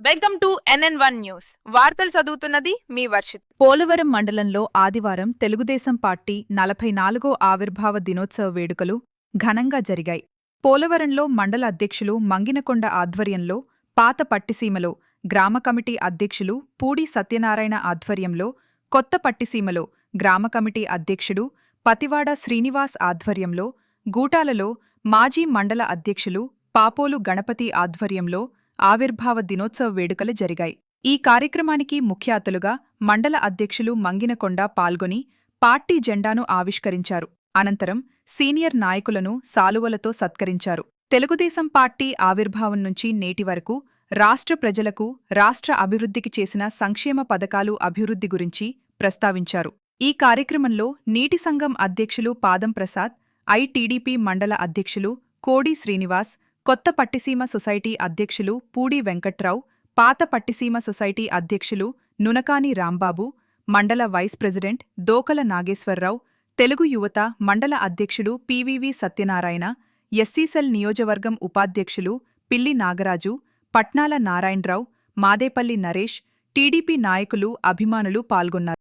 Welcome to NN1 news. వార్తలు చదువుతున్నది మీ వర్షిత్. పోలవరం మండలంలో ఆదివారం తెలుగుదేశం పార్టీ 44వ ఆవిర్భావ దినోత్సవ వేడుకలు ఘనంగా జరిగాయి. పోలవరంలో మండల అధ్యక్షులు మంగినకొండ ఆధ్వర్యంలో, పాత పట్టిసీమలో గ్రామ కమిటీ అధ్యక్షులు పూడి సత్యనారాయణ ఆధ్వర్యంలో, కొత్త పట్టిసీమలో గ్రామ కమిటీ అధ్యక్షుడు పతివాడ శ్రీనివాస్ ఆధ్వర్యంలో, గూటాలలో మాజీ మండల అధ్యక్షులు పాపోలు గణపతి ఆధ్వర్యంలో ఆవిర్భావ దినోత్సవ వేడుకలు జరిగాయి. ఈ కార్యక్రమానికి ముఖ్య అతిథులుగా మండల అధ్యక్షులు మంగినకొండ పాల్గొని పార్టీ జెండాను ఆవిష్కరించారు. అనంతరం సీనియర్ నాయకులను సాలువలతో సత్కరించారు. తెలుగుదేశం పార్టీ ఆవిర్భావం నుంచి నేటి వరకు రాష్ట్ర ప్రజలకు, రాష్ట్ర అభివృద్ధికి చేసిన సంక్షేమ పథకాలు అభివృద్ధి గురించి ప్రస్తావించారు. ఈ కార్యక్రమంలో నీటి సంఘం అధ్యక్షులు పాదం ప్రసాద్, ఐటీడీపీ మండల అధ్యక్షులు కోడి శ్రీనివాస్, కొత్త పట్టిసీమ సొసైటీ అధ్యక్షులు పూడి వెంకట్రావు, పాత పట్టిసీమ సొసైటీ అధ్యక్షులు నునకాని రాంబాబు, మండల వైస్ ప్రెసిడెంట్ దోకల నాగేశ్వరరావు, తెలుగు యువత మండల అధ్యక్షుడు పివివి సత్యనారాయణ, ఎస్సీసెల్ నియోజకవర్గం ఉపాధ్యక్షులు పిల్లి నాగరాజు, పట్నాల నారాయణరావు, మాదేపల్లి నరేష్, టీడీపీ నాయకులు, అభిమానులు పాల్గొన్నారు.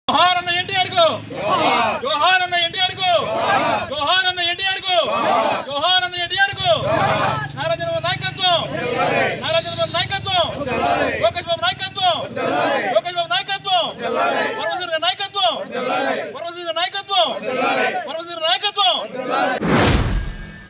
జోహార్ అన్న ఎన్టీఆర్ కు, జోహార్ అన్న